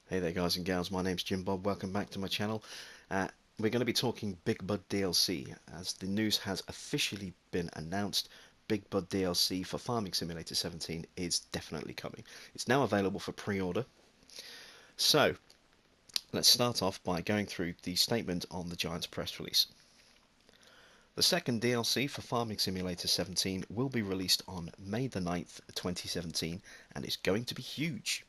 Hey there guys and gals, my name's Jim Bob, welcome back to my channel. We're going to be talking Big Bud DLC, as the news has officially been announced. Big Bud DLC for Farming Simulator 17 is definitely coming. It's now available for pre-order. So, let's start off by going through the statement on the Giants press release. The second DLC for Farming Simulator 17 will be released on May the 9th, 2017, and it's going to be huge.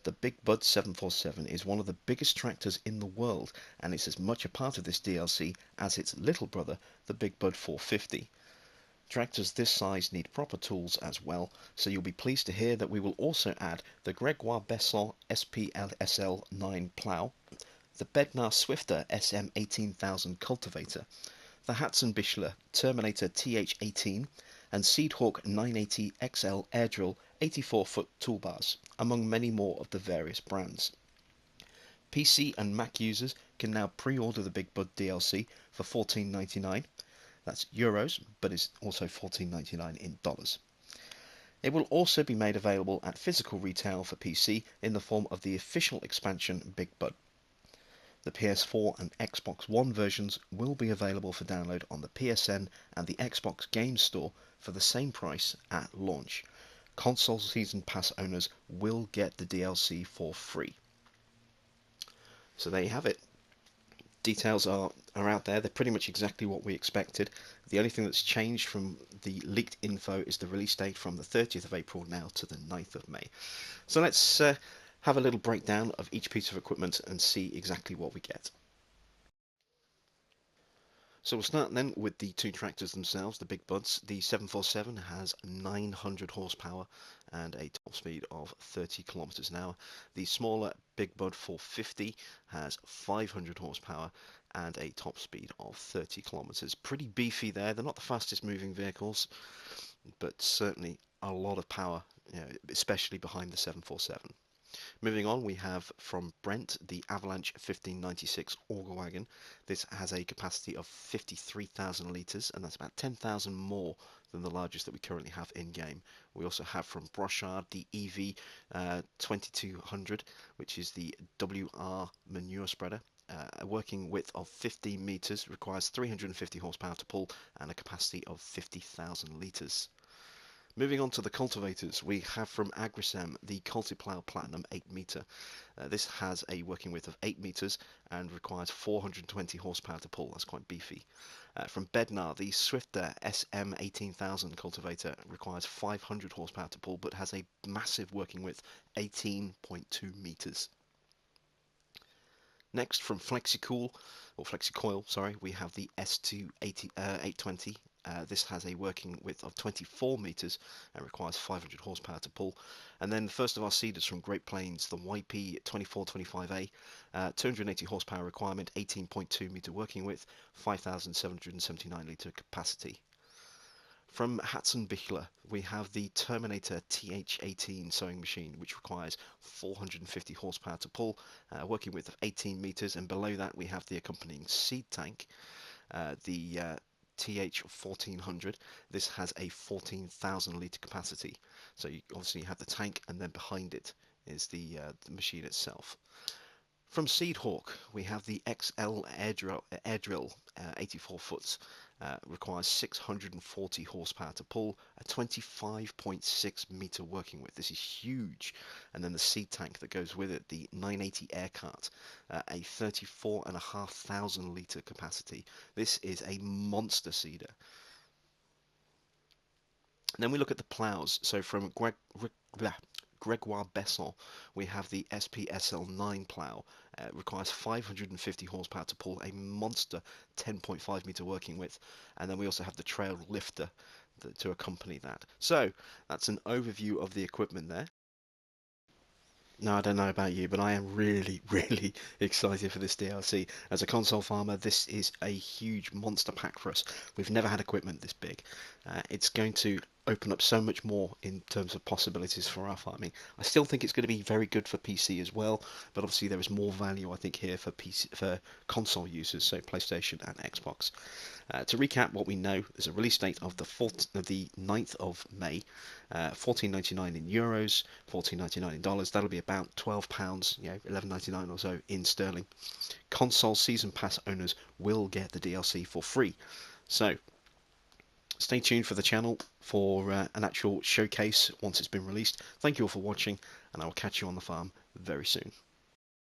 The Big Bud 747 is one of the biggest tractors in the world, and it's as much a part of this DLC as its little brother, the Big Bud 450. Tractors this size need proper tools as well, so you'll be pleased to hear that we will also add the Gregoire-Besson SPSL9 plow, the Bednar Swifter SM18000 cultivator, the Hatzenbichler Terminator TH18, and Seedhawk 980 XL air drill 84-foot toolbars, among many more of the various brands. PC and Mac users can now pre-order the Big Bud DLC for $14.99. That's euros, but it's also $14.99 in dollars. It will also be made available at physical retail for PC in the form of the official expansion Big Bud. The PS4 and Xbox One versions will be available for download on the PSN and the Xbox Game Store for the same price at launch. Console Season Pass owners will get the DLC for free. So there you have it. Details are out there. They're pretty much exactly what we expected. The only thing that's changed from the leaked info is the release date from the 30th of April now to the 9th of May. So let's have a little breakdown of each piece of equipment and see exactly what we get. So we'll start then with the two tractors themselves, the Big Buds. The 747 has 900 horsepower and a top speed of 30 kilometers an hour. The smaller Big Bud 450 has 500 horsepower and a top speed of 30 kilometers. Pretty beefy there. They're not the fastest moving vehicles, but certainly a lot of power, especially behind the 747. Moving on, we have from Brent the Avalanche 1596 auger wagon. This has a capacity of 53,000 litres, and that's about 10,000 more than the largest that we currently have in game. We also have from Brochard the EV 2200, which is the WR Manure Spreader. A working width of 15 metres, requires 350 horsepower to pull, and a capacity of 50,000 litres. Moving on to the cultivators, we have from Agrisem the Cultiplow Platinum 8 meter. This has a working width of 8 meters and requires 420 horsepower to pull. That's quite beefy. From Bednar, the Swifter SM18000 cultivator requires 500 horsepower to pull, but has a massive working width, 18.2 meters. Next, from Flexicoil, sorry, we have the S2 820. This has a working width of 24 meters and requires 500 horsepower to pull. And then the first of our seeders from Great Plains, the YP 2425A, 280 horsepower requirement, 18.2 meter working width, 5,779 litre capacity. From Hatzenbichler, we have the Terminator TH18 sewing machine, which requires 450 horsepower to pull, working width of 18 meters, and below that we have the accompanying seed tank, the TH1400. This has a 14,000 litre capacity. So you obviously have the tank, and then behind it is the machine itself. From Seedhawk, we have the XL air drill 84 foot. Requires 640 horsepower to pull, a 25.6 meter working width. This is huge. And then the seed tank that goes with it, the 980 air cart, a 34,500 litre capacity. This is a monster seeder. And then we look at the plows. So from Gregoire-Besson, we have the SPSL9 plow. Requires 550 horsepower to pull, a monster 10.5 meter working width. And then we also have the trail lifter to accompany that. So that's an overview of the equipment there. Now, I don't know about you, but I am really, really excited for this DLC. As a console farmer, this is a huge monster pack for us. We've never had equipment this big. It's going to open up so much more in terms of possibilities for our farming. I still think it's going to be very good for PC as well, but obviously there is more value I think here for PC, for console users, so PlayStation and Xbox. To recap what we know, there's a release date of the 9th of May, 14.99 in euros, 14.99 in dollars. That'll be about £12, 11.99 or so in sterling. Console season pass owners will get the DLC for free. So stay tuned for the channel for an actual showcase once it's been released. Thank you all for watching, and I will catch you on the farm very soon.